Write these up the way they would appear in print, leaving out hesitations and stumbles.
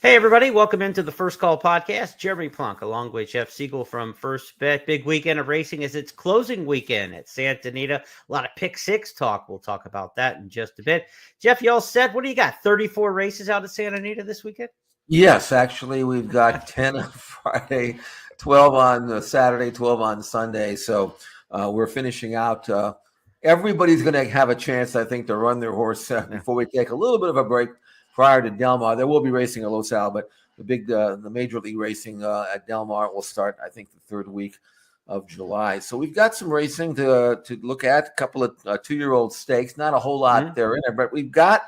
Hey, everybody. Welcome into the First Call podcast. Jeremy Plonk, along with Jeff Siegel from Xpressbet. Big weekend of racing as it's closing weekend at Santa Anita. A lot of pick six talk. We'll talk about that in just a bit. Jeff, you all set? What do you got? 34 races out at Santa Anita this weekend? Yes, actually, we've got 10 on Friday, 12 on Saturday, 12 on Sunday. So we're finishing out. Everybody's going to have a chance, I think, to run their horse before we take a little bit of a break prior to Del Mar. There will be racing at Los Al, but the major league racing at Del Mar will start, I think, the third week of July. So we've got some racing to look at, a couple of 2-year-old stakes, not a whole lot there in there, but we've got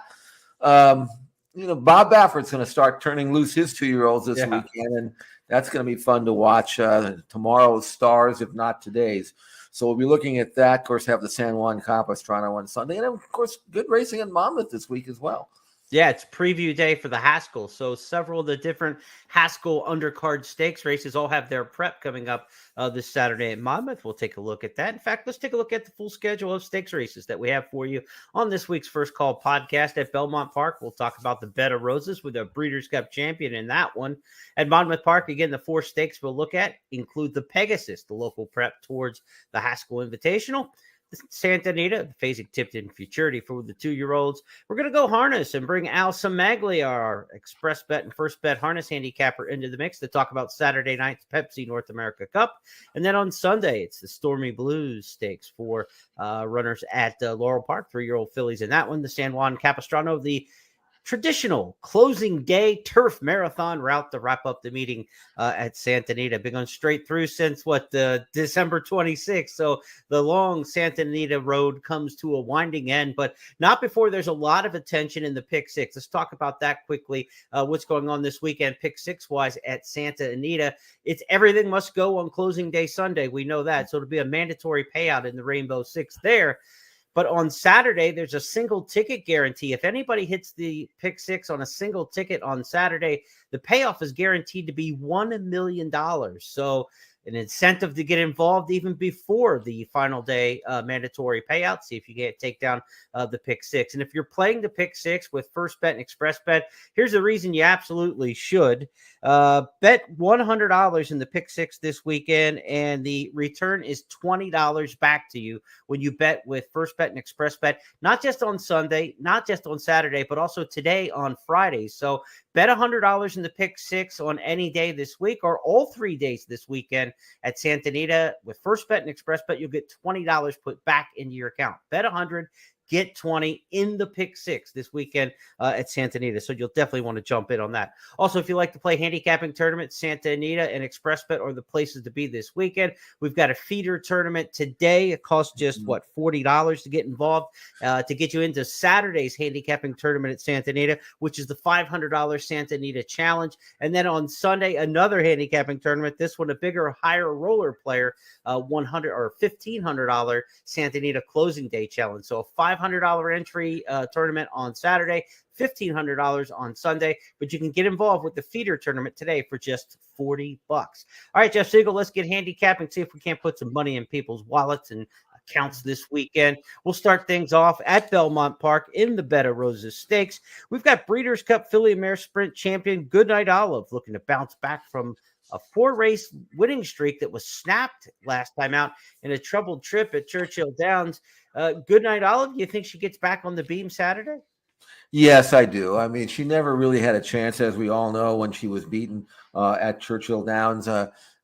Bob Baffert's going to start turning loose his 2-year-olds this weekend, and that's going to be fun to watch. Tomorrow's stars, if not today's. So we'll be looking at that. Of course, have the San Juan Capistrano on Sunday, and of course, good racing in Monmouth this week as well. Yeah, it's preview day for the Haskell. So several of the different Haskell undercard stakes races all have their prep coming up this Saturday at Monmouth. We'll take a look at that. In fact, let's take a look at the full schedule of stakes races that we have for you on this week's First Call podcast at Belmont Park. We'll talk about the Bed of Roses with a Breeders' Cup champion in that one. At Monmouth Park, again, the 4 stakes we'll look at include the Pegasus, the local prep towards the Haskell Invitational. Santa Anita, the phasing tipped in futurity for the 2-year-olds. We're going to go harness and bring Al Samaglia, our Xpressbet and Xpressbet harness handicapper, into the mix to talk about Saturday night's Pepsi North America Cup. And then on Sunday, it's the Stormy Blues Stakes for runners at Laurel Park, 3-year-old fillies in that one. The San Juan Capistrano, the traditional closing day turf marathon route to wrap up the meeting at Santa Anita. Been going straight through since December 26th. So the long Santa Anita road comes to a winding end, but not before there's a lot of attention in the pick six. Let's talk about that quickly. What's going on this weekend, pick six wise at Santa Anita? It's everything must go on closing day Sunday. We know that. So it'll be a mandatory payout in the Rainbow Six there. But on Saturday, there's a single ticket guarantee. If anybody hits the pick six on a single ticket on Saturday, the payoff is guaranteed to be $1 million. So an incentive to get involved even before the final day mandatory payout. See if you can't take down the pick six. And if you're playing the pick six with Xpressbet and Xpressbet, here's the reason you absolutely should. Bet $100 in the pick six this weekend, and the return is $20 back to you when you bet with Xpressbet and Xpressbet, not just on Sunday, not just on Saturday, but also today on Friday. So bet $100 in the pick six on any day this week or all 3 days this weekend at Santa Anita. With Xpressbet and Xpressbet, you'll get $20 put back into your account. Bet 100, get 20 in the pick six this weekend at Santa Anita. So you'll definitely want to jump in on that. Also, if you like to play handicapping tournaments, Santa Anita and Xpressbet are the places to be this weekend. We've got a feeder tournament today. It costs just $40 to get involved to get you into Saturday's handicapping tournament at Santa Anita, which is the $500 Santa Anita Challenge. And then on Sunday, another handicapping tournament. This one, a bigger, higher roller player, $100 or $1,500 Santa Anita Closing Day Challenge. So a $500 entry tournament on Saturday, $1,500 on Sunday, but you can get involved with the feeder tournament today for just $40. All right, Jeff Siegel, let's get handicapping, see if we can't put some money in people's wallets and accounts this weekend. We'll start things off at Belmont Park in the Bed of Roses Stakes. We've got Breeders' Cup Filly and Mare Sprint champion Goodnight Olive looking to bounce back from a 4-race winning streak that was snapped last time out in a troubled trip at Churchill Downs. Goodnight Olive, you think she gets back on the beam Saturday? Yes, I do. I mean, she never really had a chance, as we all know, when she was beaten at Churchill Downs.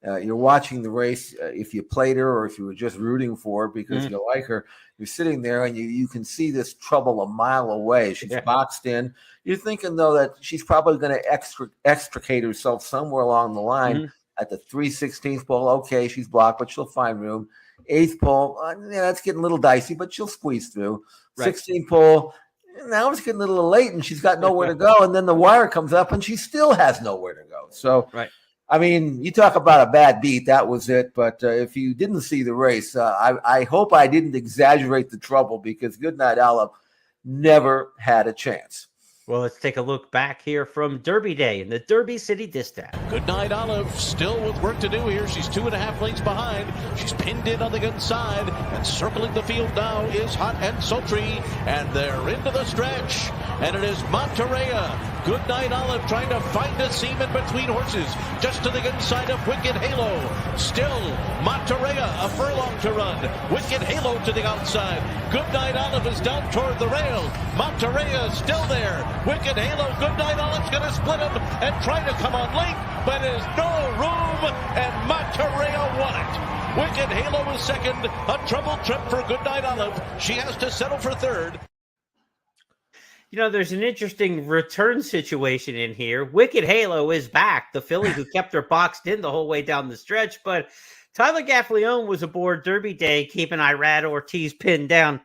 You're watching the race. If you played her or if you were just rooting for her because you like her, you're sitting there and you can see this trouble a mile away. She's boxed in. You're thinking, though, that she's probably going to extricate herself somewhere along the line at the 3/16th pole. Okay, she's blocked, but she'll find room. 8th pole, that's getting a little dicey, but she'll squeeze through. 16th pole, now it's getting a little late, and she's got nowhere to go. And then the wire comes up, and she still has nowhere to go. So, I mean, you talk about a bad beat. That was it. But if you didn't see the race, I hope I didn't exaggerate the trouble, because Goodnight Olive never had a chance. Well, let's take a look back here from Derby Day in the Derby City Distaff. Goodnight Olive still with work to do here. She's 2.5 lengths behind. She's pinned in on the inside, and circling the field now is Hot and Sultry, and they're into the stretch, and it is Monterey Goodnight Olive trying to find a seam in between horses. Just to the inside of Wicked Halo. Still, Monterrea a furlong to run. Wicked Halo to the outside. Goodnight Olive is down toward the rail. Monterrea is still there. Wicked Halo, Goodnight Olive's going to split him and try to come on late, but there's no room, and Monterrea won it. Wicked Halo is second. A trouble trip for Goodnight Olive. She has to settle for third. You know, there's an interesting return situation in here. Wicked Halo is back, the filly who kept her boxed in the whole way down the stretch. But Tyler Gaffleone was aboard Derby Day, keeping Irad Ortiz pinned down.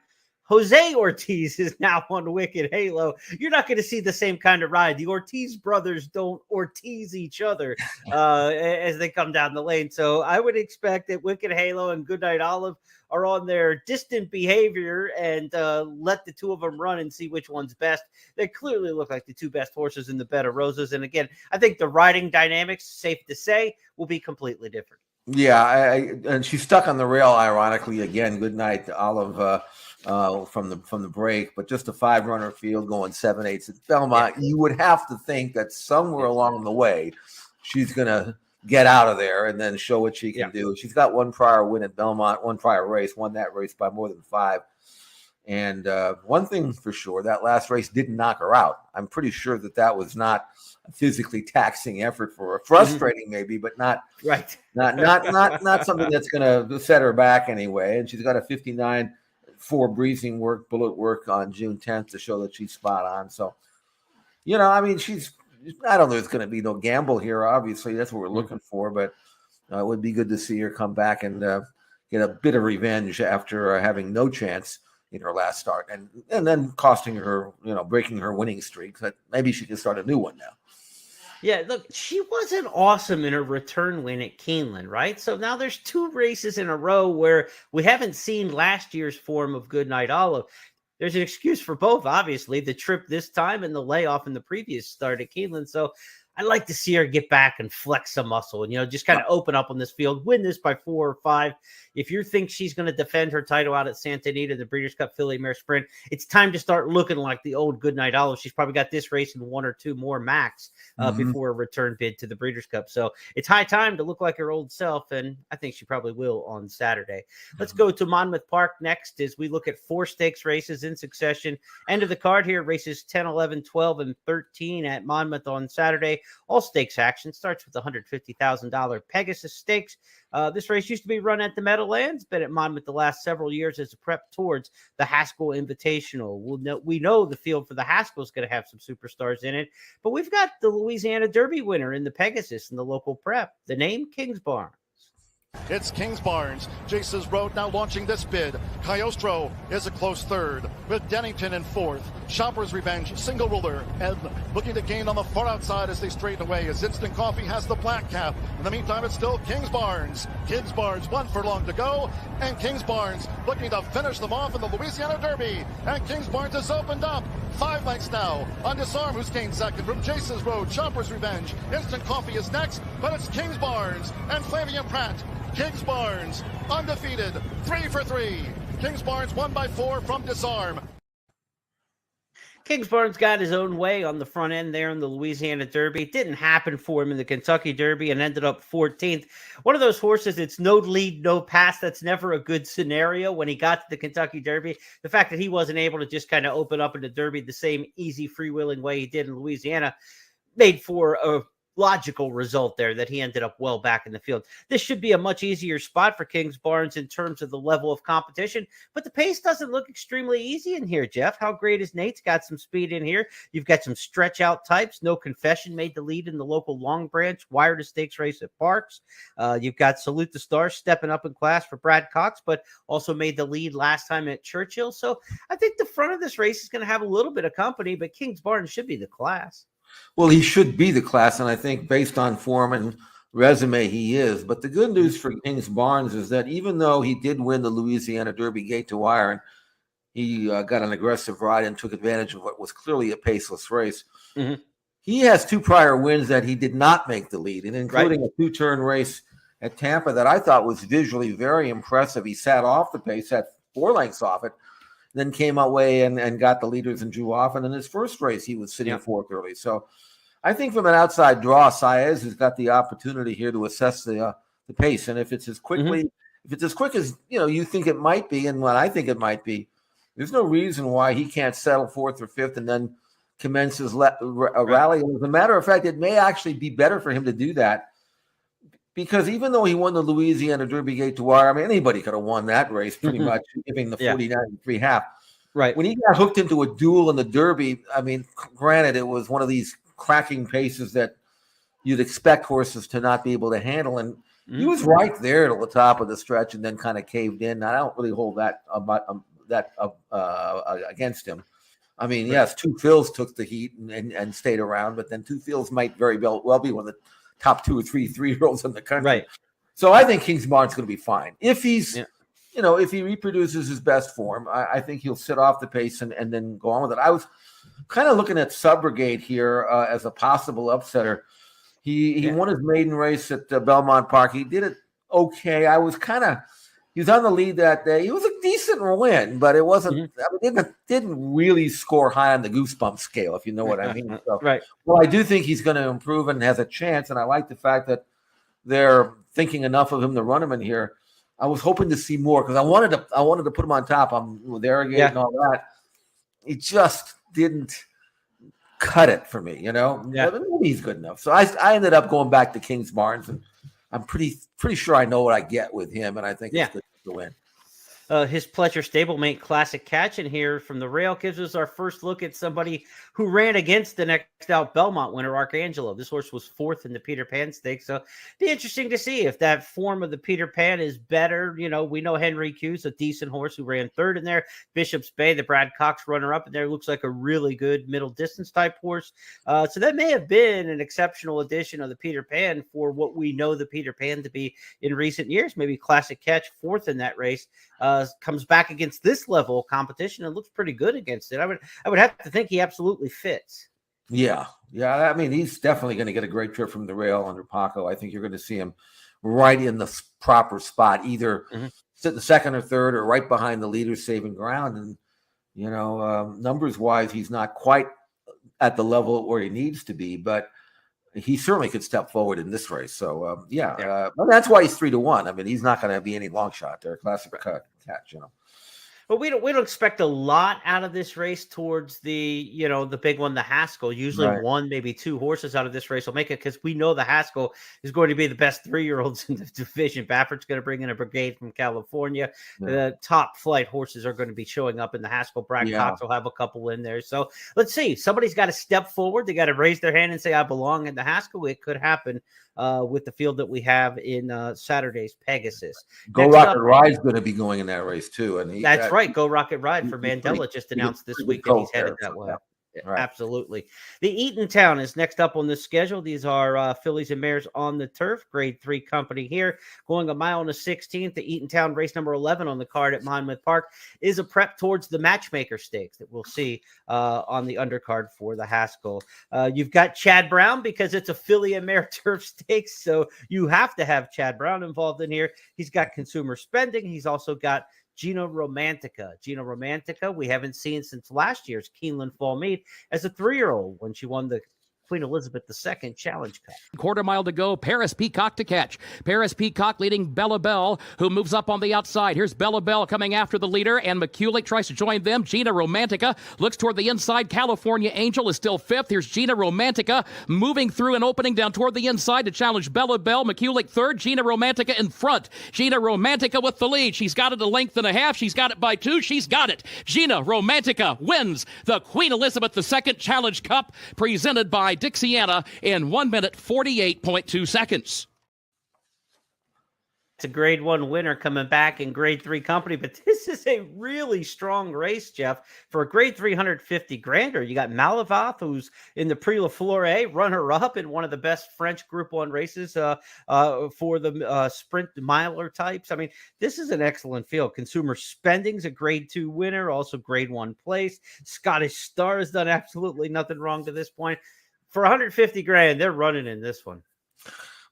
Jose Ortiz is now on Wicked Halo. You're not going to see the same kind of ride. The Ortiz brothers don't Ortiz each other as they come down the lane. So I would expect that Wicked Halo and Goodnight Olive are on their distant behavior and let the two of them run and see which one's best. They clearly look like the two best horses in the bed of roses. And again, I think the riding dynamics, safe to say, will be completely different. Yeah, and she's stuck on the rail, ironically, again. Goodnight Olive from the break, but just a 5-runner field going 7/8 at Belmont. You would have to think that somewhere along the way she's going to get out of there and then show what she can do. She's got one prior win at Belmont, one prior race, won that race by more than 5. And one thing for sure, that last race didn't knock her out. I'm pretty sure that was not a physically taxing effort for her. Frustrating maybe, but not something that's going to set her back anyway. And she's got a 59 for breezing work, bullet work on June 10th to show that she's spot on. So, you know, I mean, I don't know, there's going to be no gamble here. Obviously, that's what we're looking for, but it would be good to see her come back and get a bit of revenge after having no chance in her last start and then costing her, you know, breaking her winning streak. That maybe she can start a new one now. Yeah, look, she wasn't awesome in her return win at Keeneland, right? So now there's 2 races in a row where we haven't seen last year's form of Goodnight Olive. There's an excuse for both, obviously, the trip this time and the layoff in the previous start at Keeneland. So I'd like to see her get back and flex some muscle and, you know, just kind of open up on this field, win this by 4 or 5. If you think she's going to defend her title out at Santa Anita, the Breeders' Cup Filly Mare Sprint, it's time to start looking like the old Goodnight Olive. She's probably got this race and 1 or 2 more max before a return bid to the Breeders' Cup. So it's high time to look like her old self, and I think she probably will on Saturday. Let's go to Monmouth Park next as we look at 4 stakes races in succession. End of the card here, races 10, 11, 12, and 13 at Monmouth on Saturday. All stakes action starts with the $150,000 Pegasus Stakes. This race used to be run at the Meadowlands, been at Monmouth the last several years as a prep towards the Haskell Invitational. We know the field for the Haskell is going to have some superstars in it, but we've got the Louisiana Derby winner in the Pegasus in the local prep. The name, Kingsbarn. It's Kingsbarns. Jace's Road now launching this bid. Cagliostro is a close third, with Dennington in 4th. Shopper's Revenge, single ruler, and looking to gain on the far outside as they straighten away as Instant Coffee has the black cap. In the meantime, it's still Kingsbarns. Kingsbarns, 1 furlong to go, and Kingsbarns looking to finish them off in the Louisiana Derby. And Kingsbarns has opened up 5 lengths now on Disarm, who's gained second from Jace's Road. Shopper's Revenge. Instant Coffee is next, but it's Kingsbarns and Flavian Pratt. Kingsbarns, undefeated, 3 for 3. Kingsbarns won by 4 from Disarm. Kingsbarn's got his own way on the front end there in the Louisiana Derby. It didn't happen for him in the Kentucky Derby and ended up 14th. One of those horses, it's no lead, no pass. That's never a good scenario when he got to the Kentucky Derby. The fact that he wasn't able to just kind of open up in the Derby the same easy, freewheeling way he did in Louisiana made for a logical result there that he ended up well back in the field. This should be a much easier spot for Kingsbarns in terms of the level of competition, but the pace doesn't look extremely easy in here, Jeff. How great is Nate's got some speed in here? You've got some stretch out types. No Confession made the lead in the local Long Branch Wire to Stakes race at Parks. You've got Salute the Stars stepping up in class for Brad Cox, but also made the lead last time at Churchill. So I think the front of this race is going to have a little bit of company, but Kingsbarns should be the class. Well, he should be the class, and I think based on form and resume, he is. But the good news for Kingsbarns is that even though he did win the Louisiana Derby gate to wire, and he got an aggressive ride and took advantage of what was clearly a paceless race, he has 2 prior wins that he did not make the lead, and including a 2-turn race at Tampa that I thought was visually very impressive. He sat off the pace, sat 4 lengths off it. then came away and got the leaders and drew off. And in his first race, he was sitting fourth early. So I think from an outside draw, Saez has got the opportunity here to assess the pace. And if it's as quickly, if it's as quick as you think it might be, and what I think it might be, there's no reason why he can't settle fourth or fifth and then commence his rally. And as a matter of fact, it may actually be better for him to do that, because even though he won the Louisiana Derby Gate to wire, I mean, anybody could have won that race pretty much, giving the 49.3 half. Right. When he got hooked into a duel in the Derby, I mean, granted, it was one of these cracking paces that you'd expect horses to not be able to handle. And he was right there at the top of the stretch and then kind of caved in. I don't really hold that against him. I mean, yes, Two Phils took the heat and stayed around, but then Two Phils might very well be one of the top 2 or 3 3-year-olds in the country. Right. So I think Kingsbarn's going to be fine. If he's, if he reproduces his best form, I think he'll sit off the pace and then go on with it. I was kind of looking at Subrogate here as a possible upsetter. He won his maiden race at Belmont Park. He did it okay. He was on the lead that day. It was a decent win, but it wasn't. I mean, didn't really score high on the goosebump scale, if you know what I mean. So, right. Well, I do think he's going to improve and has a chance, and I like the fact that they're thinking enough of him to run him in here. I was hoping to see more because I wanted to put him on top. With Arrogate and all that. It just didn't cut it for me, But maybe he's good enough. So I ended up going back to Kingsbarns, and I'm pretty sure I know what I get with him, and I think it's good to win. His Pleasure Stablemate Classic Catch in here from the rail gives us our first look at somebody who ran against the next out Belmont winner, Arcangelo. This horse was fourth in the Peter Pan Stakes, so be interesting to see if that form of the Peter Pan is better. We know Henry Q's a decent horse who ran third in there. Bishop's Bay, the Brad Cox runner-up in there, looks like a really good middle distance type horse. So that may have been an exceptional addition of the Peter Pan for what we know the Peter Pan to be in recent years. Maybe Classic Catch fourth in that race. Comes back against this level of competition and looks pretty good against it. I would have to think he absolutely fits. Yeah. I mean, he's definitely going to get a great trip from the rail under Paco. I think you're going to see him right in the proper spot, either sitting second or third or right behind the leader saving ground. And, numbers wise, he's not quite at the level where he needs to be, but he certainly could step forward in this race. So, well, that's why he's 3-1. I mean, he's not going to be any long shot there. Classic catch, But we don't expect a lot out of this race towards the big one, the Haskell. Usually one, maybe two horses out of this race will make it because we know the Haskell is going to be the best 3-year-olds in the division. Baffert's going to bring in a brigade from California. The top flight horses are going to be showing up in the Haskell. Brad Cox will have a couple in there. So let's see. Somebody's got to step forward. They got to raise their hand and say, I belong in the Haskell. It could happen with the field that we have in Saturday's Pegasus. Go Rocket Ride's going to be going in that race too. And that's right. Go Rocket Ride for Mandela just announced this week that he's headed that way. Right. Absolutely. The Eatontown is next up on the schedule. These are fillies and mares on the turf. Grade 3 company here. Going a mile and a 16th. The Eatontown race number 11 on the card at Monmouth Park is a prep towards the Matchmaker Stakes that we'll see on the undercard for the Haskell. You've got Chad Brown because it's a filly and mare turf stakes, so you have to have Chad Brown involved in here. He's got consumer spending. He's also got Gina Romantica, we haven't seen since last year's Keeneland Fall Meet as a 3-year-old when she won the Queen Elizabeth II Challenge Cup. Quarter mile to go. Paris Peacock to catch. Paris Peacock leading Bella Bell, who moves up on the outside. Here's Bella Bell coming after the leader, and McCulick tries to join them. Gina Romantica looks toward the inside. California Angel is still fifth. Here's Gina Romantica moving through and opening down toward the inside to challenge Bella Bell. McCulick third. Gina Romantica in front. Gina Romantica with the lead. She's got it a length and a half. She's got it by 2. She's got it. Gina Romantica wins the Queen Elizabeth II Challenge Cup, presented by Dixiana in 1 minute 48.2 seconds. It's a grade 1 winner coming back in grade 3 company, but this is a really strong race, Jeff. For a grade 350 grander, you got Malavath, who's in the Prix La Flore, runner-up in one of the best French Group 1 races for the sprint miler types. I mean, this is an excellent field. Consumer Spending's a grade 2 winner, also grade 1 place. Scottish Star has done absolutely nothing wrong to this point. For 150 grand, they're running in this one.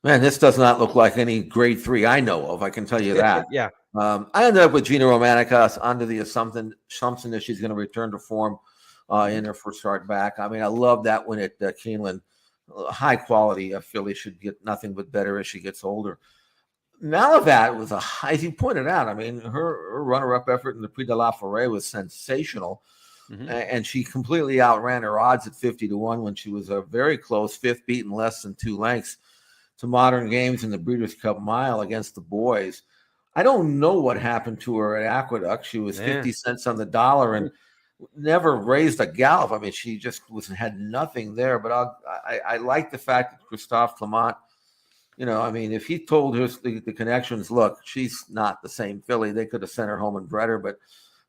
Man, this does not look like any grade 3 I know of. I can tell you that. Yeah. I ended up with Gina Romanica under the assumption that she's going to return to form in her first start back. I mean, I love that win at Keeneland. High quality filly should get nothing but better as she gets older. Malavat was as you pointed out, I mean, her runner-up effort in the Prix de la Forêt was sensational. And she completely outran her odds at 50-1 when she was a very close fifth, beaten less than 2 lengths to Modern Games in the Breeders' Cup Mile against the boys. I don't know what happened to her at Aqueduct. She was 50 cents on the dollar and never raised a gallop. I mean, she just had nothing there. But I like the fact that Christophe Clement, I mean, if he told her the connections, look, she's not the same filly, they could have sent her home and bred her, but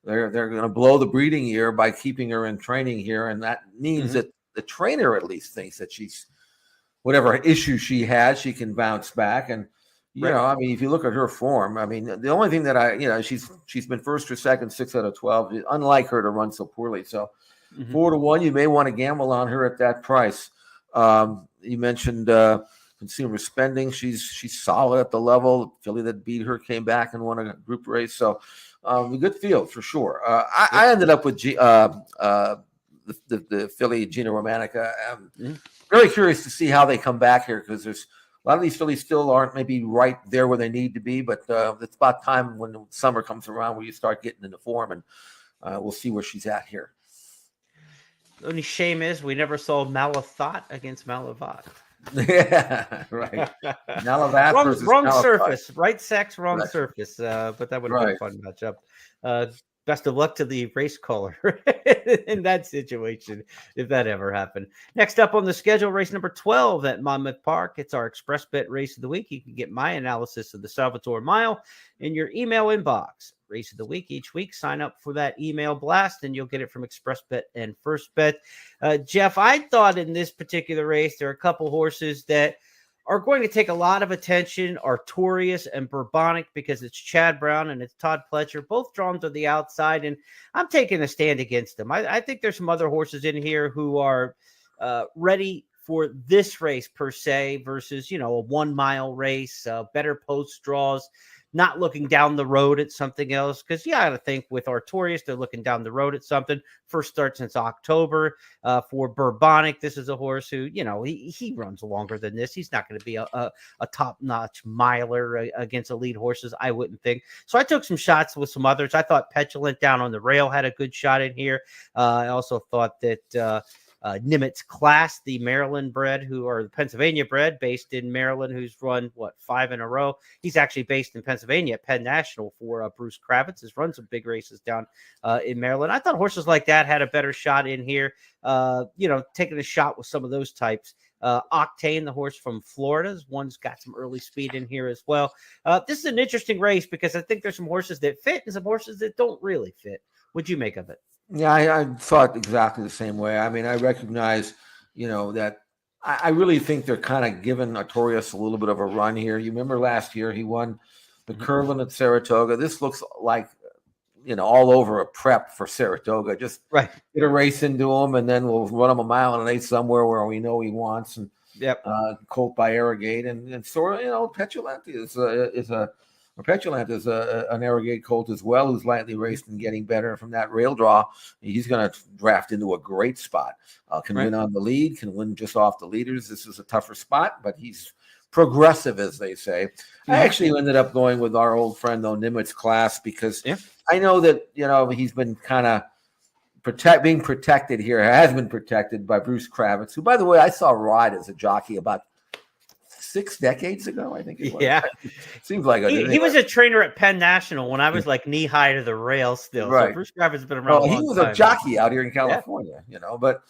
they're going to blow the breeding year by keeping her in training here. And that means that the trainer at least thinks that she's, whatever issue she has, she can bounce back. And, I mean, if you look at her form, I mean, the only thing that she's been first or second, 6 out of 12, unlike her to run so poorly. So 4-1, you may want to gamble on her at that price. You mentioned consumer spending. She's solid at the level. Filly that beat her came back and won a group race. So a good field for sure. I ended up with the filly Gina Romanica. Very curious to see how they come back here because there's a lot of these fillies still aren't maybe right there where they need to be, but it's about time when the summer comes around where you start getting into form, and we'll see where she's at here. The only shame is we never saw Malavat against Malavat. Yeah, right. Malavat wrong surface, right sex, wrong surface. But that would have been a fun matchup. Best of luck to the race caller in that situation, if that ever happened. Next up on the schedule, race number 12 at Monmouth Park. It's our Xpressbet race of the week. You can get my analysis of the Salvatore Mile in your email inbox. Race of the week each week. Sign up for that email blast, and you'll get it from Xpressbet and FirstBet. Jeff, I thought in this particular race there are a couple horses that are going to take a lot of attention, Artorias and Bourbonic, because it's Chad Brown and it's Todd Pletcher, both drawn to the outside, and I'm taking a stand against them. I think there's some other horses in here who are ready for this race per se versus, a 1 mile race, better post draws, not looking down the road at something else. Because, I got to think with Artorias, they're looking down the road at something. First start since October. For Bourbonic, this is a horse who, he runs longer than this. He's not going to be a top-notch miler against elite horses, I wouldn't think. So I took some shots with some others. I thought Petulant down on the rail had a good shot in here. I also thought that Nimitz Class, the Maryland bred, the Pennsylvania bred, based in Maryland, who's run 5 in a row. He's actually based in Pennsylvania at Penn National for Bruce Kravitz. Has run some big races down in Maryland. I thought horses like that had a better shot in here. Taking a shot with some of those types. Octane, the horse from Florida, one's got some early speed in here as well. This is an interesting race because I think there's some horses that fit and some horses that don't really fit. What'd you make of it? Yeah, I thought exactly the same way. I mean, I recognize, that I really think they're kind of giving Artorias a little bit of a run here. You remember last year he won the Curlin at Saratoga. This looks like, all over a prep for Saratoga. Just get a race into him, and then we'll run him a mile and an eighth somewhere where we know he wants. And colt by Arrogate, and so Petulant is an Arrogate colt as well, who's lightly raced and getting better from that rail draw. He's going to draft into a great spot. Can win on the lead, can win just off the leaders. This is a tougher spot, but he's progressive, as they say. I actually ended up going with our old friend, though, Nimitz Class, because I know that, he's been kind of being protected here, has been protected by Bruce Kravitz, who, by the way, I saw ride as a jockey about 6 decades ago, I think it was. Yeah. Seems like he was a trainer at Penn National when I was like knee high to the rail still. Right. So Bruce Kravitz has been around. He was a jockey out here in California, but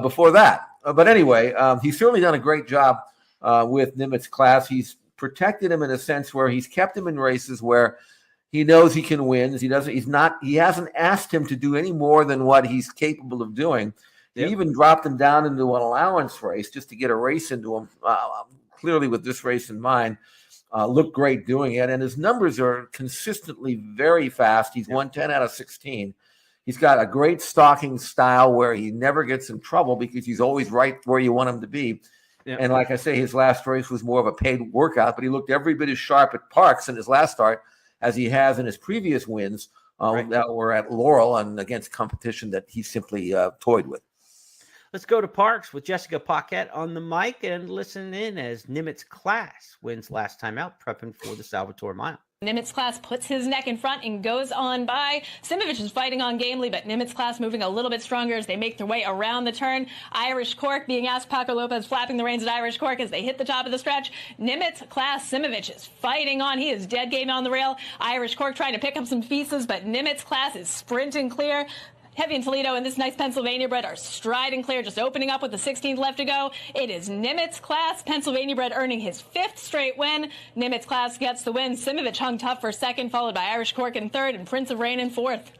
before that. But anyway, he's certainly done a great job with Nimitz Class. He's protected him in a sense where he's kept him in races where he knows he can win. He hasn't asked him to do any more than what he's capable of doing. He even dropped him down into an allowance race just to get a race into him. Clearly with this race in mind, looked great doing it. And his numbers are consistently very fast. He's won 10 out of 16. He's got a great stalking style where he never gets in trouble because he's always right where you want him to be. Yeah. And like I say, his last race was more of a paid workout, but he looked every bit as sharp at Parks in his last start as he has in his previous wins Right. that were at Laurel and against competition that he simply toyed with. Let's go to Parks with Jessica Paquette on the mic and listen in as Nimitz Class wins last time out, prepping for the Salvatore Mile. Nimitz Class puts his neck in front and goes on by. Simovic is fighting on gamely, but Nimitz Class moving a little bit stronger as they make their way around the turn. Irish Cork being asked, Paco Lopez flapping the reins at Irish Cork as they hit the top of the stretch. Nimitz Class, Simovic is fighting on. He is dead game on the rail. Irish Cork trying to pick up some pieces, but Nimitz Class is sprinting clear. Heavy and Toledo and this nice Pennsylvania bred are striding clear, just opening up with the 16th left to go. It is Nimitz Class, Pennsylvania bred earning his 5th straight win. Nimitz Class gets the win. Simovic hung tough for second, followed by Irish Cork in third and Prince of Rain in fourth.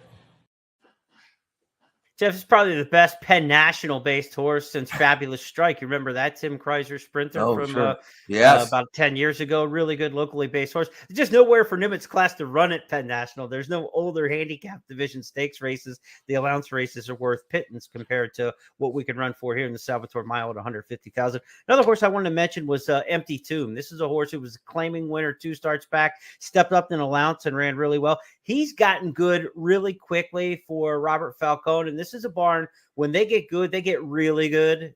Jeff is probably the best Penn National based horse since Fabulous Strike. You remember that Tim Kreiser sprinter from about 10 years ago? Really good locally based horse. There's just nowhere for Nimitz Class to run at Penn National. There's no older handicap division stakes races. The allowance races are worth pittance compared to what we can run for here in the Salvatore Mile at 150,000. Another horse I wanted to mention was Empty Tomb. This is a horse who was a claiming winner 2 starts back, stepped up in allowance and ran really well. He's gotten good really quickly for Robert Falcone, and this is a barn. When they get good, they get really good,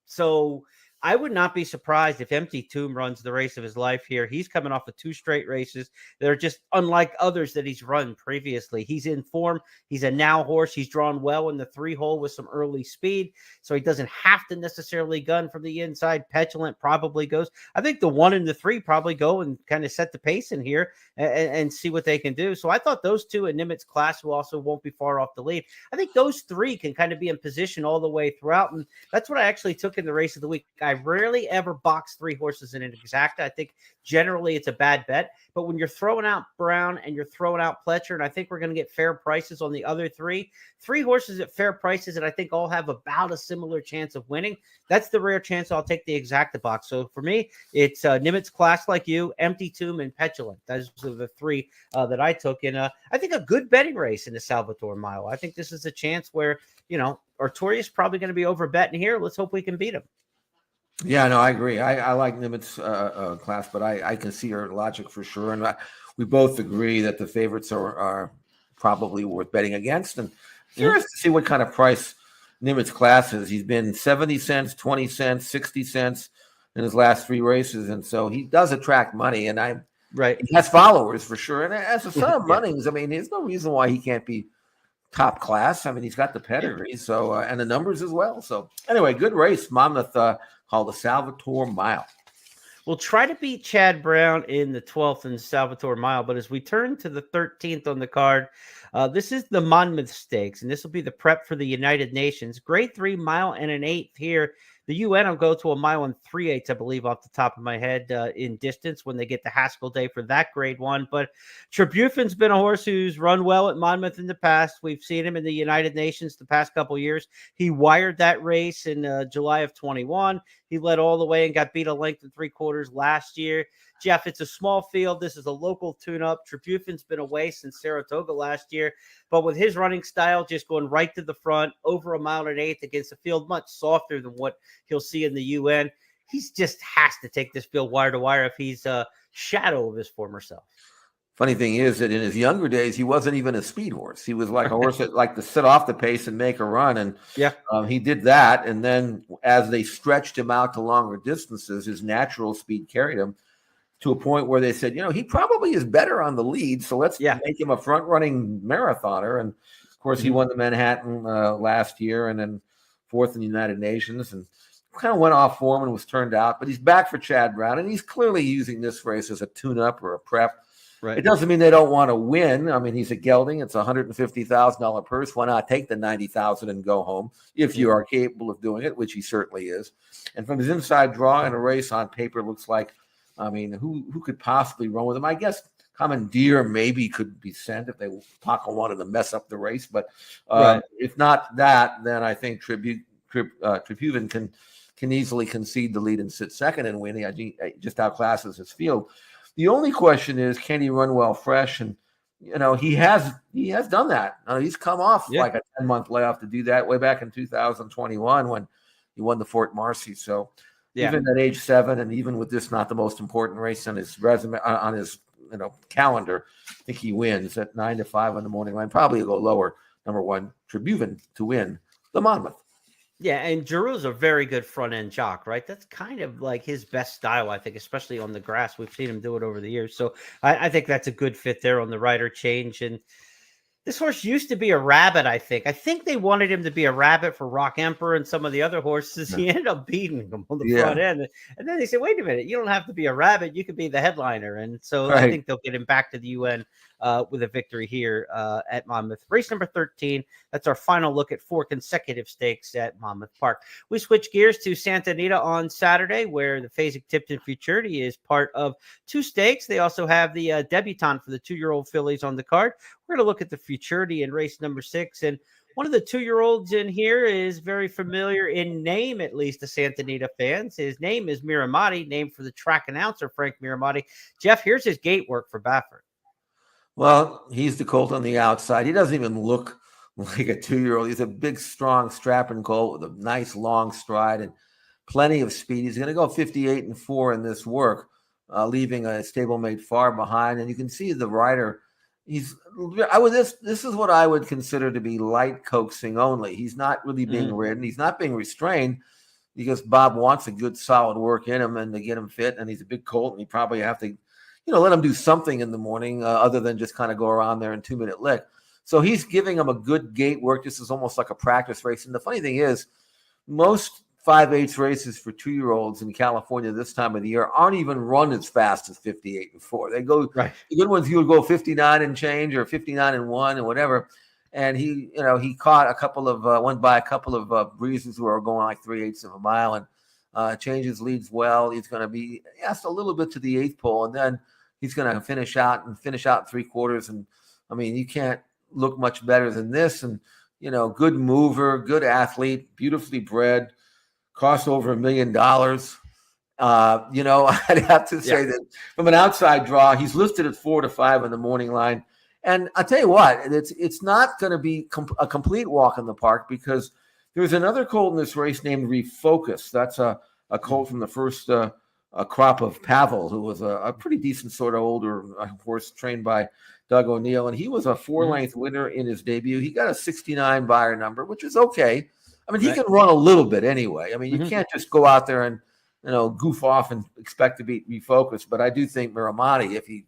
so I would not be surprised if Empty Tomb runs the race of his life here. He's coming off of 2 straight races that are just unlike others that he's run previously. He's in form. He's a now horse. He's drawn well in the 3-hole with some early speed, so he doesn't have to necessarily gun from the inside. Petulant probably goes. I think the 1 and the 3 probably go and kind of set the pace in here and see what they can do. So I thought those 2 at Nimitz Class, who also won't be far off the lead, I think those 3 can kind of be in position all the way throughout, and that's what I actually took in the race of the week. I rarely ever box 3 horses in an exacta. I think generally it's a bad bet, but when you're throwing out Brown and you're throwing out Pletcher, and I think we're going to get fair prices on the other 3 horses at fair prices, and I think all have about a similar chance of winning. That's the rare chance I'll take the exacta box. So for me, it's Nimitz Class like you, Empty Tomb, and Petulant. Those are the 3 that I took in. I think a good betting race in the Salvatore Mile. I think this is a chance where, Artorias probably going to be over betting here. Let's hope we can beat him. Yeah, no, I agree. I like Nimitz Class, but I can see your logic for sure. And we both agree that the favorites are probably worth betting against. And curious to see what kind of price Nimitz Class is. He's been 70 cents, 20 cents, 60 cents in his last 3 races. And so he does attract money. And he has followers for sure. And as a son of Munnings, I mean, there's no reason why he can't be top class. I mean, he's got the pedigree, so and the numbers as well. So anyway, good race. Monmouth called the Salvatore Mile. We'll try to beat Chad Brown in the 12th in the Salvatore Mile, but as we turn to the 13th on the card, this is the Monmouth Stakes, and this will be the prep for the United Nations. Grade 3 mile and an 1/8 here. The UN will go to a mile and 3/8, I believe, off the top of my head in distance when they get to Haskell Day for that grade 1. But Trebuffin's been a horse who's run well at Monmouth in the past. We've seen him in the United Nations the past couple years. He wired that race in July of 21. He led all the way and got beat a length and 3/4 last year. Jeff, it's a small field. This is a local tune-up. Trebuffin's been away since Saratoga last year. But with his running style, just going right to the front, over a mile and 1/8 against a field much softer than what he'll see in the UN, he just has to take this field wire to wire if he's a shadow of his former self. Funny thing is that in his younger days, he wasn't even a speed horse. He was like a horse that liked to sit off the pace and make a run. And he did that. And then as they stretched him out to longer distances, his natural speed carried him to a point where they said, he probably is better on the lead. So let's make him a front running marathoner. And of course, he won the Manhattan last year and then 4th in the United Nations and kind of went off form and was turned out. But he's back for Chad Brown. And he's clearly using this race as a tune-up or a prep. Right. It doesn't mean they don't want to win. I mean, he's a gelding. It's a $150,000 purse. Why not take the $90,000 and go home if you are capable of doing it, which he certainly is. And from his inside draw in a race on paper, looks like, I mean, who could possibly run with him? I guess Commandeer maybe could be sent if Paco wanted to mess up the race. But if not that, then I think Trebuffin can easily concede the lead and sit second and win. He just outclasses his field. The only question is, can he run well fresh? And he has done that. He's come off like a 10-month layoff to do that way back in 2021 when he won the Fort Marcy. So even at age 7, and even with this not the most important race on his resume, on his calendar. I think he wins at 9-5 on the morning line. Probably go lower. Number 1, Tribhuvan to win the Monmouth. Yeah, and Giroux's a very good front end jock, right? That's kind of like his best style, I think, especially on the grass. We've seen him do it over the years. So I think that's a good fit there on the rider change. And this horse used to be a rabbit, I think. I think they wanted him to be a rabbit for Rock Emperor and some of the other horses. He ended up beating him on the front end. And then they said, wait a minute, you don't have to be a rabbit. You could be the headliner. And so I think they'll get him back to the UN with a victory here at Monmouth. Race number 13. That's our final look at 4 consecutive stakes at Monmouth Park. We switch gears to Santa Anita on Saturday, where the Fasig-Tipton Futurity is part of 2 stakes. They also have the debutante for the 2-year-old fillies on the card. We're going to look at the Futurity in race number 6. And one of the 2-year-olds in here is very familiar in name, at least, to Santa Anita fans. His name is Miramati, named for the track announcer, Frank Miramati. Jeff, here's his gate work for Baffert. Well, he's the colt on the outside. He doesn't even look like a 2-year-old. He's a big, strong, strapping colt with a nice, long stride and plenty of speed. He's going to go 58-4 in this work, leaving a stablemate far behind. And you can see the rider. This is what I would consider to be light coaxing only. He's not really being ridden. He's not being restrained because Bob wants a good, solid work in him and to get him fit. And he's a big colt, and he probably have to, let him do something in the morning other than just kind of go around there in 2-minute lick. So he's giving him a good gate work. This is almost like a practice race. And the funny thing is, most 5/8 races for 2-year-olds in California this time of the year aren't even run as fast as 58-4. They go, the good ones, you would go 59 and change or 59-1 or whatever. And he caught went by a couple of breezes who are going like 3/8 of a mile and changes leads well. He's going to be asked a little bit to the 8th pole, and then he's going to finish out 3/4. And I mean, you can't look much better than this. And, good mover, good athlete, beautifully bred, cost over $1 million. I'd have to say that from an outside draw, he's listed at 4-5 in the morning line. And I'll tell you what, it's not going to be a complete walk in the park because there's another colt in this race named Refocus. That's a colt from the first crop of Pavel, who was a pretty decent sort of older horse trained by Doug O'Neill. And he was a 4-length winner in his debut. He got a 69 buyer number, which is okay. I mean, he can run a little bit anyway. I mean, you can't just go out there and, goof off and expect to beat Refocus. But I do think Miramati, if he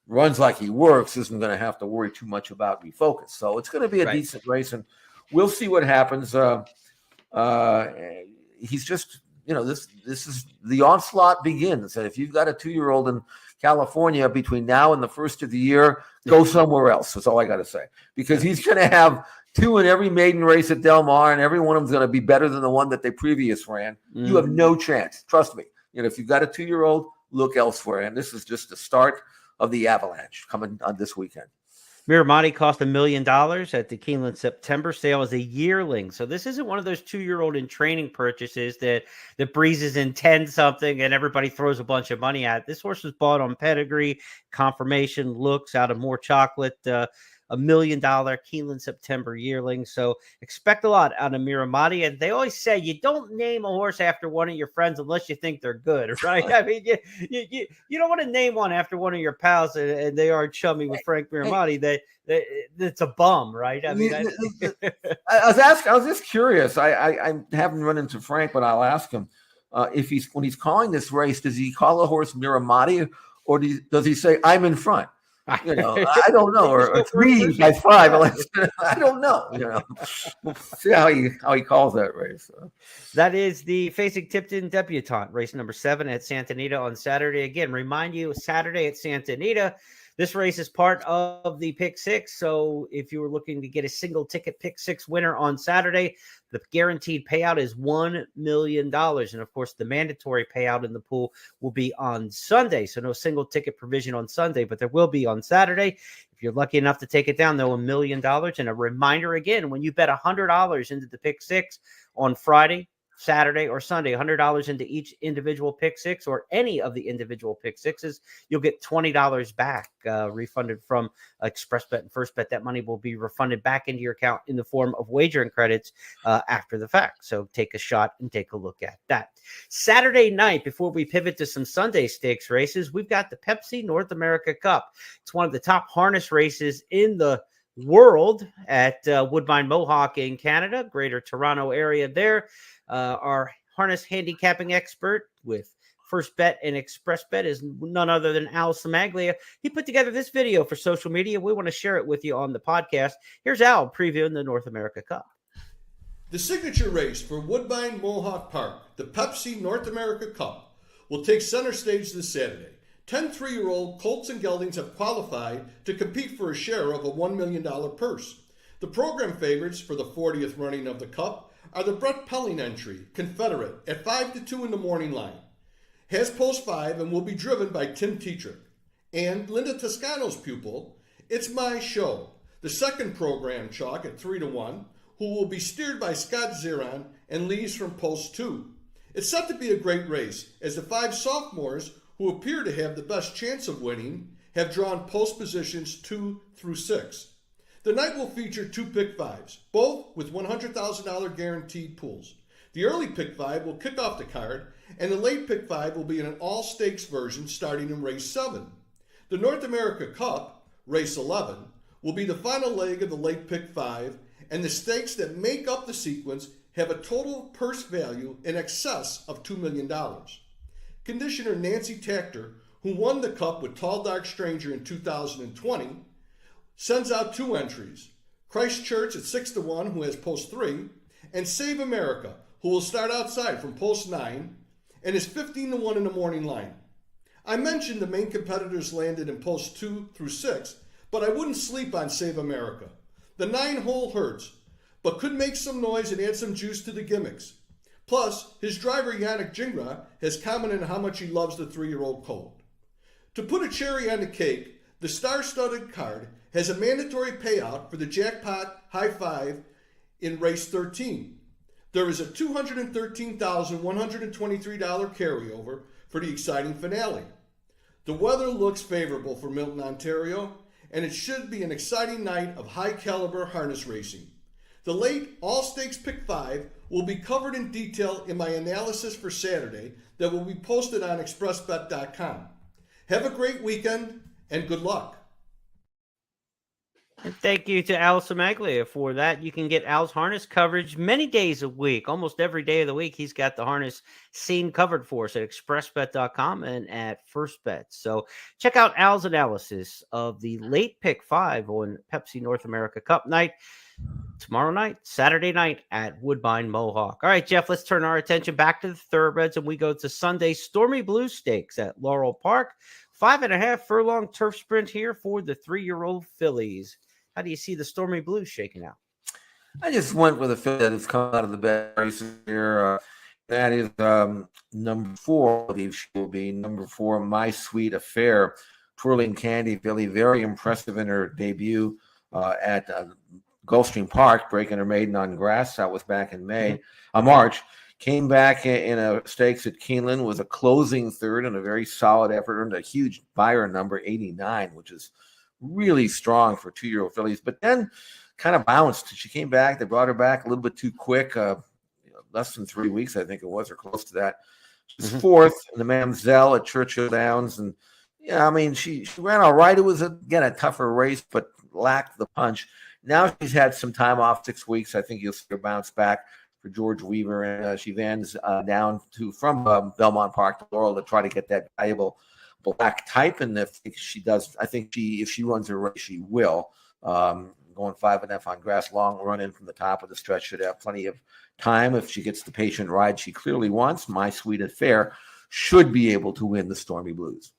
runs like he works, isn't going to have to worry too much about Refocus. So it's going to be a decent race, and we'll see what happens. He's just, this is the onslaught begins. And if you've got a 2-year-old in California between now and the first of the year, go somewhere else. That's all I got to say, because he's going to have 2 in every maiden race at Del Mar, and every one of them's going to be better than the one that they previous ran. You have no chance. Trust me. If you've got a 2-year-old, look elsewhere. And this is just the start of the avalanche coming on this weekend. Miramati cost $1 million at the Keeneland September sale as a yearling. So this isn't one of those 2-year-old in training purchases that breezes in 10 something and everybody throws a bunch of money at. This horse was bought on pedigree, confirmation, looks out of more chocolate, $1 million Keeneland September yearling. So expect a lot out of Miramati. And they always say you don't name a horse after one of your friends unless you think they're good, right? I mean, you don't want to name one after one of your pals and they are chummy with Frank Miramati. That's a bum, right? I mean, I was just curious. I haven't run into Frank, but I'll ask him if when he's calling this race, does he call a horse Miramati, or does he say I'm in front? I don't know, or 3 by 5. I don't know. We'll see how he calls that race. That is the Fasig-Tipton debutante, race number 7 at Santa Anita on Saturday. Again, remind you, Saturday at Santa Anita. This race is part of the Pick 6. So if you were looking to get a single ticket Pick 6 winner on Saturday, the guaranteed payout is $1 million. And of course, the mandatory payout in the pool will be on Sunday. So no single ticket provision on Sunday, but there will be on Saturday. If you're lucky enough to take it down, though, $1 million. And a reminder again, when you bet $100 into the Pick 6 on Friday, Saturday or Sunday, $100 into each individual pick six or any of the individual pick sixes, you'll get $20 back refunded from Xpressbet and FirstBet. That money will be refunded back into your account in the form of wagering credits after the fact. So take a shot and take a look at that. Saturday night, before we pivot to some Sunday stakes races, we've got the Pepsi North America Cup. It's one of the top harness races in the world at Woodbine Mohawk in Canada, Greater Toronto area there. Our harness handicapping expert with FirstBet and Xpressbet is none other than Al Samaglia. He put together this video for social media. We want to share it with you on the podcast. Here's Al previewing the North America Cup. The signature race for Woodbine Mohawk Park, the Pepsi North America Cup, will take center stage this Saturday. 10 3-year-old colts and geldings have qualified to compete for a share of a $1 million purse. The program favorites for the 40th running of the Cup are the Brett Pelling entry, Confederate, at 5 to 2 in the morning line. Has post 5 and will be driven by Tim Tetrick. And Linda Toscano's pupil, It's My Show, the second program chalk at 3 to 1, who will be steered by Scott Zeron and leads from post 2. It's set to be a great race, as the 5 sophomores, who appear to have the best chance of winning, have drawn post positions 2 through 6. The night will feature 2 pick 5s, both with $100,000 guaranteed pools. The early pick 5 will kick off the card, and the late pick 5 will be in an all-stakes version starting in race 7. The North America Cup, race 11, will be the final leg of the late pick 5, and the stakes that make up the sequence have a total purse value in excess of $2 million. Conditioner Nancy Tactor, who won the Cup with Tall Dark Stranger in 2020, sends out 2 entries. Christchurch at 6 to 1, who has post 3, and Save America, who will start outside from post 9 and is 15 to 1 in the morning line. I mentioned the main competitors landed in post 2 through 6, but I wouldn't sleep on Save America. The 9-hole hurts, but could make some noise and add some juice to the gimmicks. Plus, his driver Yannick Gingras has commented on how much he loves the 3-year-old colt. To put a cherry on the cake, the star-studded card has a mandatory payout for the jackpot high 5 in race 13. There is a $213,123 carryover for the exciting finale. The weather looks favorable for Milton, Ontario, and it should be an exciting night of high-caliber harness racing. The late all-stakes pick 5 will be covered in detail in my analysis for Saturday that will be posted on expressbet.com. Have a great weekend and good luck. And thank you to Al Samaglia for that. You can get Al's harness coverage many days a week, almost every day of the week. He's got the harness scene covered for us at expressbet.com and at FirstBet. So check out Al's analysis of the late pick 5 on Pepsi North America Cup night tomorrow night, Saturday night at Woodbine Mohawk. All right, Jeff, let's turn our attention back to the thoroughbreds, and we go to Sunday Stormy Blue Stakes at Laurel Park. 5.5 furlong turf sprint here for the 3-year-old fillies. How do you see the Stormy Blues shaking out? I just went with a filly that has come out of the best races here. That is number 4. I believe she will be number 4, My Sweet Affair. Twirling Candy filly, very impressive in her debut at Gulfstream Park, breaking her maiden on grass. That was back in March. Came back in a stakes at Keeneland, was a closing third and a very solid effort, earned a huge Byron number 89, which is really strong for 2-year-old fillies, but then kind of bounced. She came back. They brought her back a little bit too quick, less than 3 weeks, I think it was, or close to that. She's 4th in the Mamselle at Churchill Downs. And, yeah, I mean, she ran all right. It was, again, a tougher race, but lacked the punch. Now she's had some time off, 6 weeks. I think you'll see her bounce back for George Weaver. And she vans down from Belmont Park to Laurel to try to get that valuable black type, and if she does, I think if she runs her race, she will. Going 5.5 on grass, long run in from the top of the stretch, should have plenty of time if she gets the patient ride she clearly wants. My Sweet Affair should be able to win the Stormy Blues.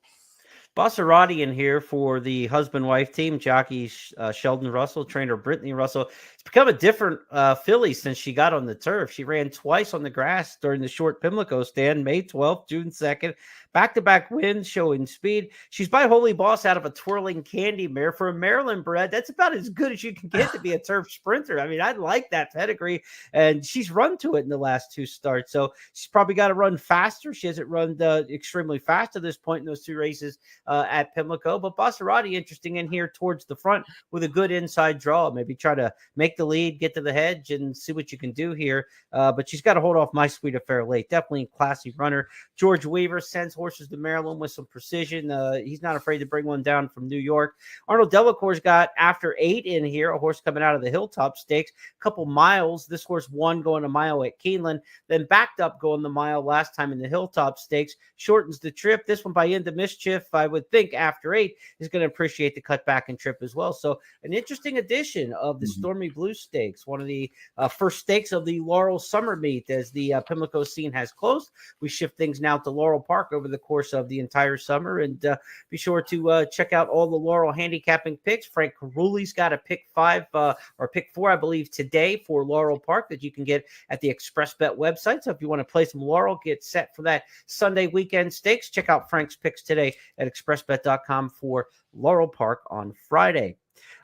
Basarati in here for the husband-wife team, jockey Sheldon Russell, trainer Brittany Russell. It's become a different filly since she got on the turf. She ran twice on the grass during the short Pimlico stand, May 12th, June 2nd. Back-to-back wins showing speed. She's by Holy Boss out of a twirling candy mare for a Maryland bred. That's about as good as you can get to be a turf sprinter. I mean, I like that pedigree, and she's run to it in the last 2 starts. So she's probably got to run faster. She hasn't run extremely fast to this point in those 2 races at Pimlico. But Basarati interesting in here towards the front with a good inside draw. Maybe try to make the lead, get to the hedge, and see what you can do here. But she's got to hold off My Sweet Affair late. Definitely a classy runner. George Weaver sends horses to Maryland with some precision. He's not afraid to bring one down from New York. Arnold Delacour's got After 8 in here, a horse coming out of the Hilltop Stakes, a couple miles. This horse won going a mile at Keeneland, then backed up going the mile last time in the Hilltop Stakes, shortens the trip. This one by Into Mischief, I would think After 8 is going to appreciate the cutback and trip as well. So an interesting addition of the Stormy Blue Stakes, one of the first stakes of the Laurel Summer Meet as the Pimlico scene has closed. We shift things now to Laurel Park over the course of the entire summer, and be sure to check out all the Laurel handicapping picks. Frank Caruli's got a pick 5 or pick 4, I believe, today for Laurel Park that you can get at the Xpressbet website. So if you want to play some Laurel, get set for that Sunday weekend stakes, check out Frank's picks today at xpressbet.com for Laurel Park on Friday.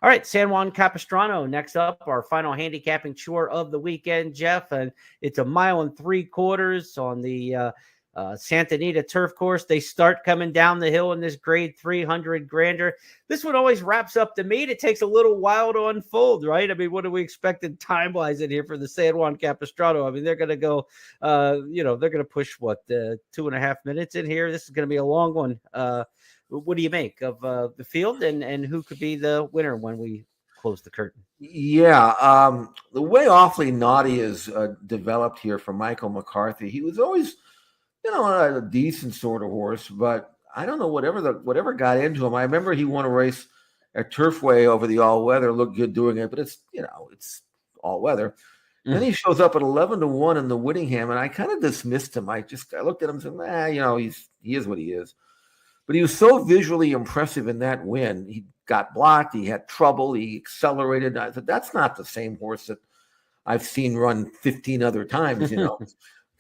All right, San Juan Capistrano next up, our final handicapping chore of the weekend, Jeff, and it's a 1 3/4 on the Santa Anita turf course. They start coming down the hill in this grade 300 grander. This one always wraps up the meet. It takes a little while to unfold, right? I mean, what are we expecting time-wise in here for the San Juan Capistrano? I mean, they're going to go, they're going to push, 2.5 minutes in here? This is going to be a long one. What do you make of the field and who could be the winner when we close the curtain? Yeah, the way Awfully Naughty is developed here for Michael McCarthy, he was always, a decent sort of horse, but I don't know whatever got into him. I remember he won a race at Turfway over the all weather, looked good doing it, but it's all weather. Then he shows up at 11-1 in the Whittingham, and I kind of dismissed him. I looked at him and said, he is what he is. But he was so visually impressive in that win. He got blocked. He had trouble. He accelerated. I said, that's not the same horse that I've seen run 15 other times,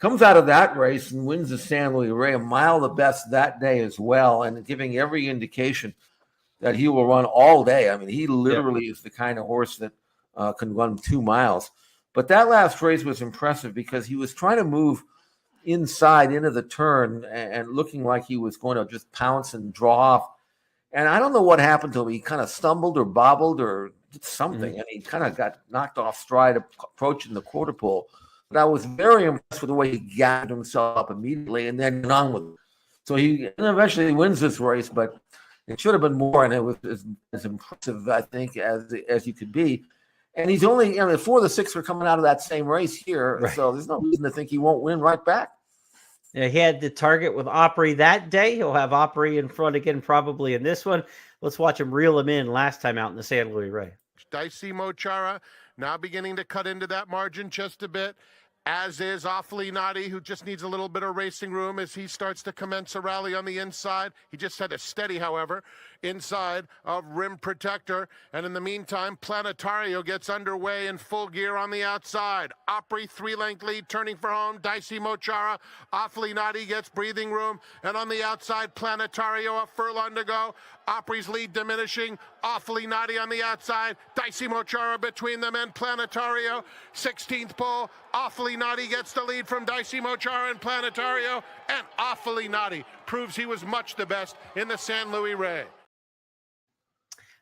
Comes out of that race and wins the San Luis Rey, a mile the best that day as well, and giving every indication that he will run all day. I mean, he literally is the kind of horse that can run 2 miles. But that last race was impressive because he was trying to move inside into the turn and looking like he was going to just pounce and draw off. And I don't know what happened to him. He kind of stumbled or bobbled or did something, and he kind of got knocked off stride approaching the quarter pole. But I was very impressed with the way he gathered himself up immediately and then went on with it. So he eventually wins this race, but it should have been more, and it was as impressive, I think, as you could be. And he's only, 4 of the 6 are coming out of that same race here, right. So there's no reason to think he won't win right back. Yeah, he had the target with Opry that day. He'll have Opry in front again probably in this one. Let's watch him reel him in last time out in the San Luis Rey. Dicey Mochara now beginning to cut into that margin just a bit, as is Awfully Naughty, who just needs a little bit of racing room as he starts to commence a rally on the inside. He just had a steady, however, inside of Rim Protector. And in the meantime, Planetario gets underway in full gear on the outside. Opry 3-length lead turning for home. Dicey Mochara. Awfully Naughty gets breathing room. And on the outside, Planetario a furlong to go. Opry's lead diminishing. Awfully Naughty on the outside. Dicey Mochara between them and Planetario. 16th pole. Awfully Naughty gets the lead from Dicey Mochara and Planetario. And Awfully Naughty proves he was much the best in the San Luis Rey.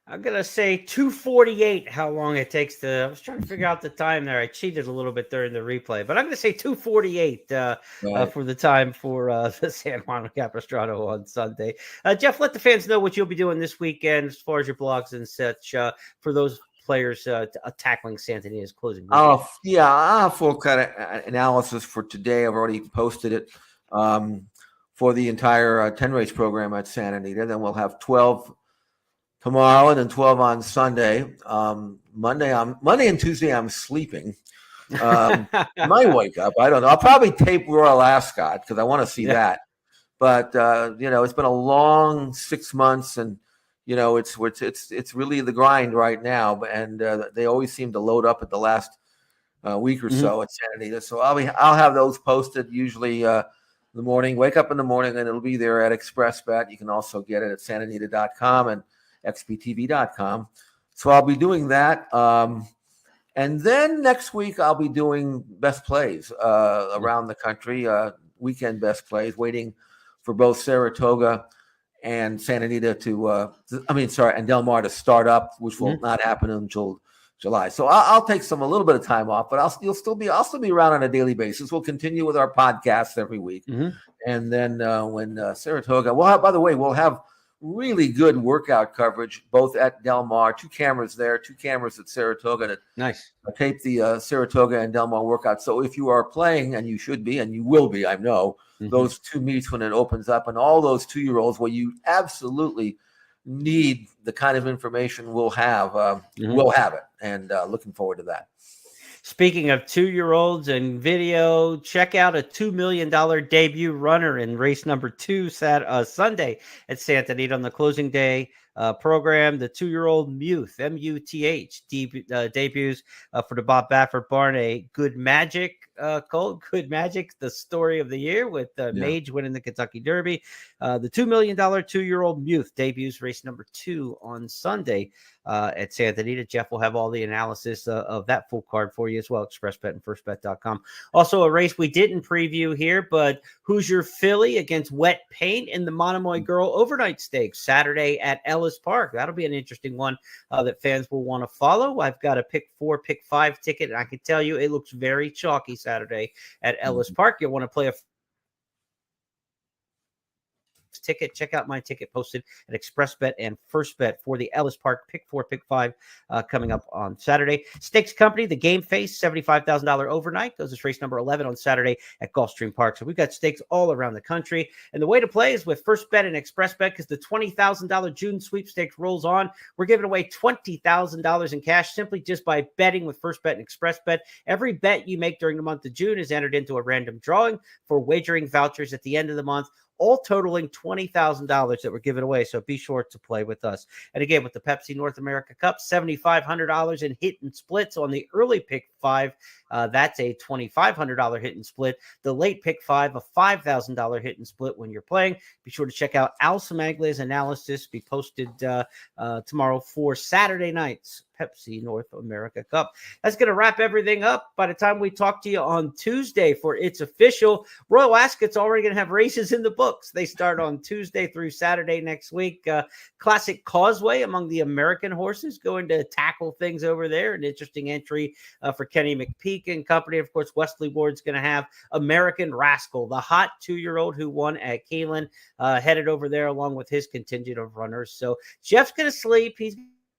I'm going to say 2:48, how long it takes to, I was trying to figure out the time there. I cheated a little bit during the replay, but I'm going to say 2:48 for the time for the San Juan Capistrano on Sunday. Jeff, let the fans know what you'll be doing this weekend as far as your blogs and such for those players tackling Santa Anita's closing. Oh, yeah, I have full kind of analysis for today. I've already posted it for the entire 10-race program at Santa Anita. Then we'll have 12 tomorrow and then 12 on Sunday. Monday and Tuesday I'm sleeping. I might wake up. I don't know. I'll probably tape Royal Ascot because I want to see that. But it's been a long 6 months, and it's really the grind right now. And they always seem to load up at the last week or so at Santa Anita. So I'll have those posted usually in the morning. Wake up in the morning, and it'll be there at Xpressbet. You can also get it at santanita.com and xptv.com. So I'll be doing that. And then next week I'll be doing best plays around the country, weekend best plays, waiting for both Saratoga and Santa Anita and Del Mar to start up, which will not happen until July. So I'll take a little bit of time off, but I'll still be around on a daily basis. We'll continue with our podcasts every week, and then when Saratoga, we'll have really good workout coverage both at Del Mar. 2 cameras there, 2 cameras at Saratoga to tape the Saratoga and Del Mar workout. So if you are playing, and you should be, and you will be, I know, those 2 meets when it opens up, and all those 2-year-olds where you absolutely need the kind of information we'll have it, and looking forward to that. Speaking of 2-year-olds and video, check out a $2 million debut runner in race number 2 Sunday at Santa Anita on the closing day program. The 2-year-old Muth, M-U-T-H, debuts for the Bob Baffert Barn. A Good Magic, Good Magic, the story of the year, with Mage winning the Kentucky Derby. The $2 million 2-year-old Muth debuts race number 2 on Sunday at Santa Anita. Jeff will have all the analysis of that full card for you as well. Xpressbet and firstbet.com. Also, a race we didn't preview here, but Hoosier Philly against Wet Paint in the Monomoy Girl Overnight Stakes Saturday at Ellis Park. That'll be an interesting one that fans will want to follow. I've got a pick 4, pick 5 ticket, and I can tell you it looks very chalky Saturday at Ellis Park. You'll want to play a ticket. Check out my ticket posted at Xpressbet and FirstBet for the Ellis Park pick 4, pick 5 coming up on Saturday. Stakes Company, the Game Face, $75,000 overnight. Goes as race number 11 on Saturday at Gulfstream Park. So we've got stakes all around the country. And the way to play is with FirstBet and Xpressbet, because the $20,000 June sweepstakes rolls on. We're giving away $20,000 in cash simply just by betting with FirstBet and Xpressbet. Every bet you make during the month of June is entered into a random drawing for wagering vouchers at the end of the month, all totaling $20,000 that we're giving away. So be sure to play with us. And again, with the Pepsi North America Cup, $7,500 in hit and splits on the early pick 5. That's a $2,500 hit and split. The late pick 5, a $5,000 hit and split when you're playing. Be sure to check out Al Samaglia's analysis, be posted tomorrow for Saturday night's Pepsi North America Cup. That's going to wrap everything up. By the time we talk to you on Tuesday for It's Official, Royal Ascot's already going to have races in the books. They start on Tuesday through Saturday next week. Classic Causeway among the American horses going to tackle things over there. An interesting entry for Kenny McPeak and company. Of course, Wesley Ward's going to have American Rascal, the hot 2-year-old who won at Keeneland, headed over there along with his contingent of runners. So Jeff's going to sleep. He's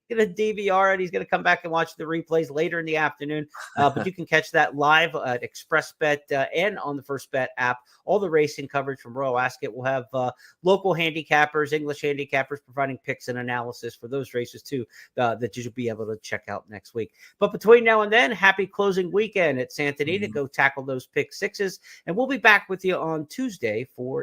going to DVR it. He's going to come back and watch the replays later in the afternoon. But you can catch that live at Xpressbet and on the FirstBet app. All the racing coverage from Royal Ascot. We'll have local handicappers, English handicappers providing picks and analysis for those races too that you'll be able to check out next week. But between now and then, happy closing weekend at Santa Anita. Go tackle those pick 6s. And we'll be back with you on Tuesday for